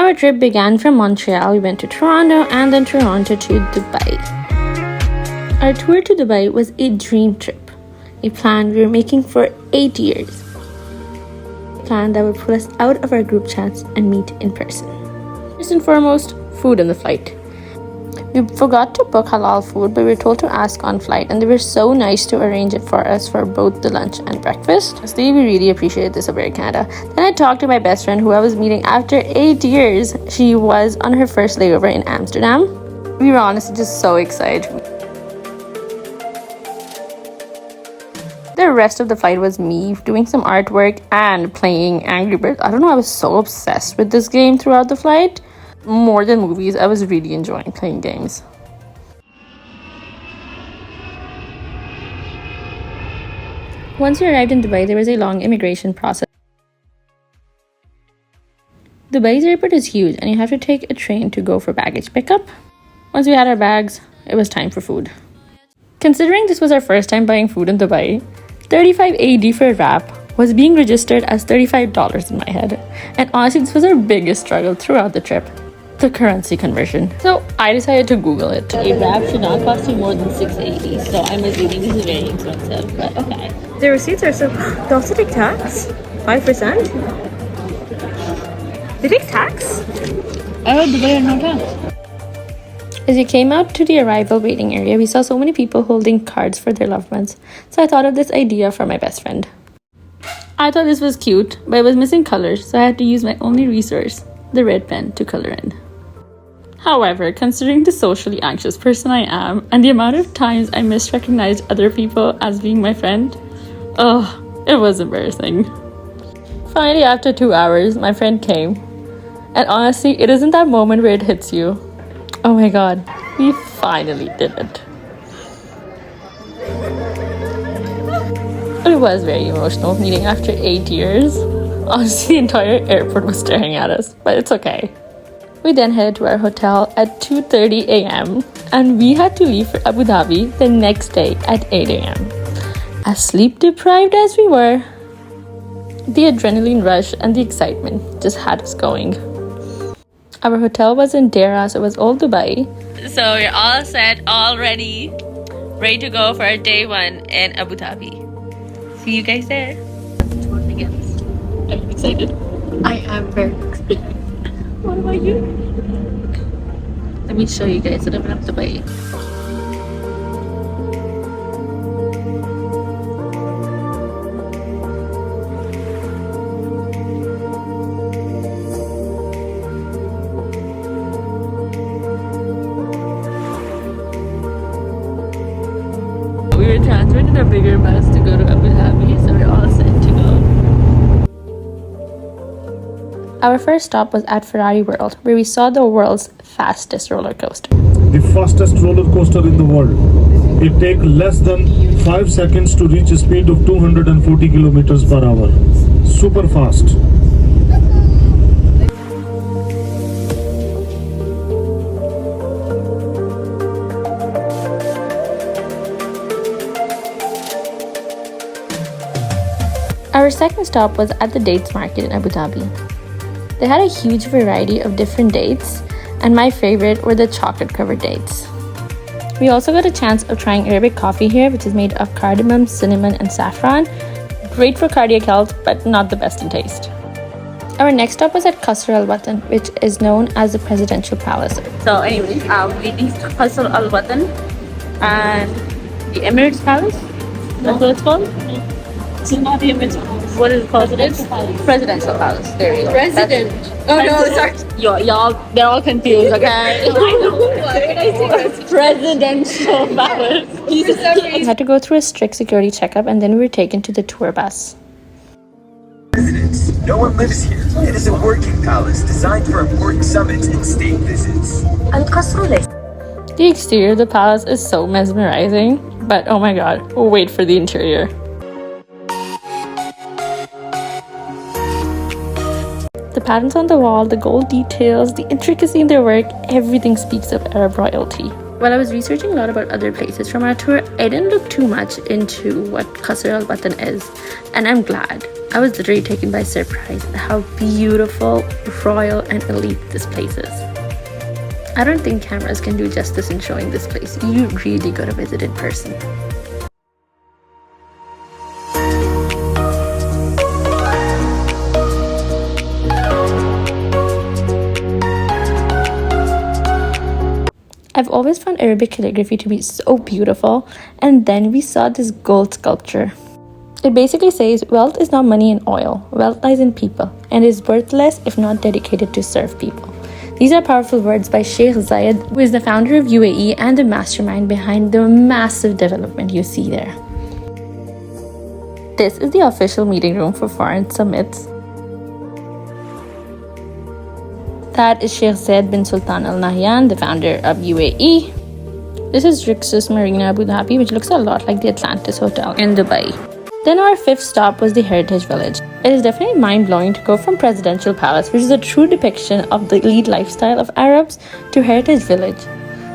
Our trip began from Montreal. We went to Toronto and then Toronto to Dubai. Our tour to Dubai was a dream trip, a plan we were making for 8 years. A plan that would pull us out of our group chats and meet in person. First and foremost, food on the flight. We forgot to book halal food, but we were told to ask on flight, and they were so nice to arrange it for us for both the lunch and breakfast. Honestly, we really appreciated this over in Canada. Then I talked to my best friend who I was meeting after 8 years. She was on her first layover in Amsterdam. We were honestly just so excited. The rest of the flight was me doing some artwork and playing Angry Birds. I don't know, I was so obsessed with this game throughout the flight. More than movies, I was really enjoying playing games. Once we arrived in Dubai, there was a long immigration process. Dubai's airport is huge and you have to take a train to go for baggage pickup. Once we had our bags, it was time for food. Considering this was our first time buying food in Dubai, 35 AD for a wrap was being registered as $35 in my head. And honestly, this was our biggest struggle throughout the trip. The currency conversion. So I decided to Google it. A wrap should not cost you more than $6.80, so I'm assuming this is very expensive, but okay. The receipts are so... They also take tax? 5%? They take tax? I heard Dubai had no tax. As we came out to the arrival waiting area, we saw so many people holding cards for their loved ones, so I thought of this idea for my best friend. I thought this was cute, but it was missing colors, so I had to use my only resource, the red pen, to color in. However, considering the socially anxious person I am and the amount of times I misrecognized other people as being my friend, it was embarrassing. Finally, after 2 hours, my friend came. And honestly, it isn't that moment where it hits you. Oh my god, we finally did it. But it was very emotional meeting after 8 years. Honestly, the entire airport was staring at us, but it's okay. We then headed to our hotel at 2:30 a.m. and we had to leave for Abu Dhabi the next day at 8 a.m. As sleep deprived as we were, the adrenaline rush and the excitement just had us going. Our hotel was in Dera, so it was all Dubai. So we're all set, all ready to go for our day one in Abu Dhabi. See you guys there. Tour begins. I'm excited. I am very excited. What about you? Let me show you guys a little bit of Dubai. We were transferred in a bigger bus to go to Abu Dhabi, so we're all set to go. Our first stop was at Ferrari World, where we saw the world's fastest roller coaster. The fastest roller coaster in the world. It takes less than 5 seconds to reach a speed of 240 kilometers per hour. Super fast. Our second stop was at the dates market in Abu Dhabi. They had a huge variety of different dates, and my favorite were the chocolate-covered dates. We also got a chance of trying Arabic coffee here, which is made of cardamom, cinnamon, and saffron. Great for cardiac health, but not the best in taste. Our next stop was at Qasr Al-Watan, which is known as the Presidential Palace. So anyways, we reached Qasr Al-Watan and the Emirates Palace. That's what it's called? It's not the Emirates Palace. What is it called? Presidential Palace. There you go. President. Sorry. Y'all, they're all confused, okay? I know. Why would I say that? Presidential Palace. We had to go through a strict security checkup and then we were taken to the tour bus. Residents. No one lives here. It is a working palace designed for important summits and state visits. The exterior of the palace is so mesmerizing, but oh my god, we'll wait for the interior. The patterns on the wall, the gold details, the intricacy in their work, everything speaks of Arab royalty. While I was researching a lot about other places from our tour, I didn't look too much into what Qasr Al-Watan is, and I'm glad. I was literally taken by surprise at how beautiful, royal, and elite this place is. I don't think cameras can do justice in showing this place. You really gotta visit in person. I've always found Arabic calligraphy to be so beautiful, and then we saw this gold sculpture. It basically says, wealth is not money and oil, wealth lies in people, and is worthless if not dedicated to serve people. These are powerful words by Sheikh Zayed, who is the founder of UAE and the mastermind behind the massive development you see there. This is the official meeting room for foreign summits. That is Sheikh Zayed bin Sultan Al Nahyan, the founder of UAE. This is Rixus Marina Abu Dhabi, which looks a lot like the Atlantis Hotel in Dubai. Then our fifth stop was the Heritage Village. It is definitely mind-blowing to go from Presidential Palace, which is a true depiction of the elite lifestyle of Arabs, to Heritage Village.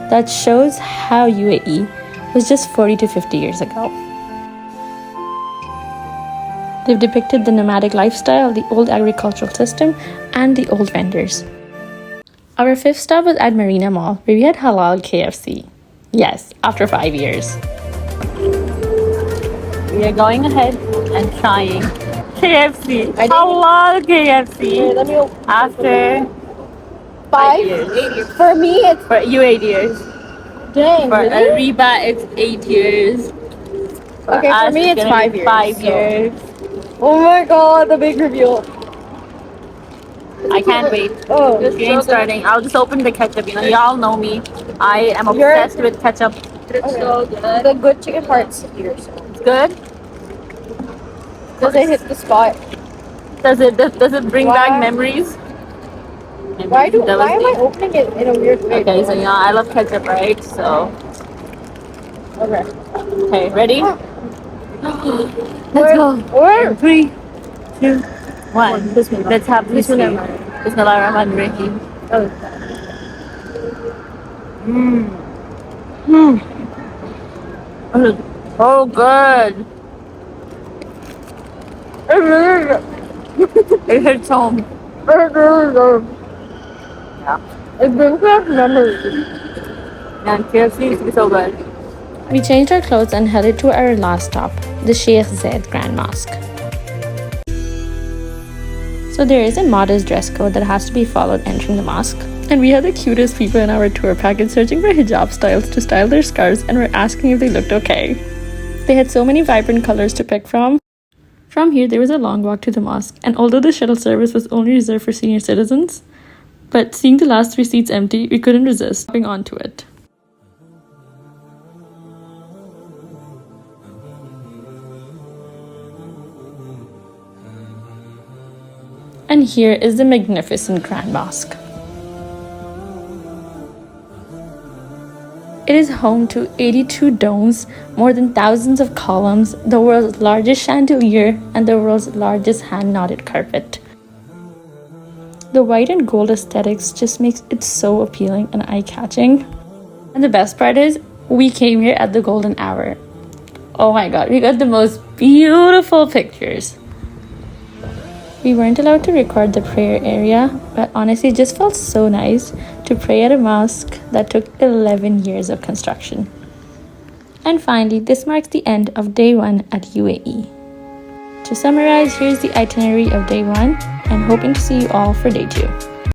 That shows how UAE was just 40 to 50 years ago. They've depicted the nomadic lifestyle, the old agricultural system, and the old vendors. Our fifth stop was at Marina Mall, where we had halal KFC. Yes, after 5 years. We are going ahead and trying KFC. Halal KFC. After 5 years. For me, it's For you, 8 years. dang. For Really? Ariba, it's 8 years. Okay, for us, me, it's gonna 5 be years. 5 so- years. Oh my god, the big reveal. I can't wait. Oh, This game's starting. I'll just open the ketchup. You know, y'all know me. I am obsessed with ketchup. It's so good. the good chicken parts here. So. It's good. Does it hit the spot? Does it bring Wow. back memories? Why am That was I the- opening it in a weird way? Okay, so yeah, I love ketchup, right? So, Okay. okay, ready? Let's go. Where? 3, 2, 1. Let's have this. Bismillahirrahmanirrahim. Oh. Oh, good. It hits home. Yeah. It brings back memories. And KFC is so good. We changed our clothes and headed to our last stop, the Sheikh Zayed Grand Mosque. So there is a modest dress code that has to be followed entering the mosque. And we had the cutest people in our tour package searching for hijab styles to style their scarves and were asking if they looked okay. They had so many vibrant colors to pick from. From here, there was a long walk to the mosque, and although the shuttle service was only reserved for senior citizens, but seeing the last 3 seats empty, we couldn't resist hopping onto it. And here is the magnificent Grand Mosque. It is home to 82 domes, more than thousands of columns, the world's largest chandelier, and the world's largest hand-knotted carpet. The white and gold aesthetics just makes it so appealing and eye-catching. And the best part is, we came here at the golden hour. Oh my god, we got the most beautiful pictures. We weren't allowed to record the prayer area, but honestly it just felt so nice to pray at a mosque that took 11 years of construction. And finally, this marks the end of day 1 at UAE. To summarize, here's the itinerary of day 1 and hoping to see you all for day 2.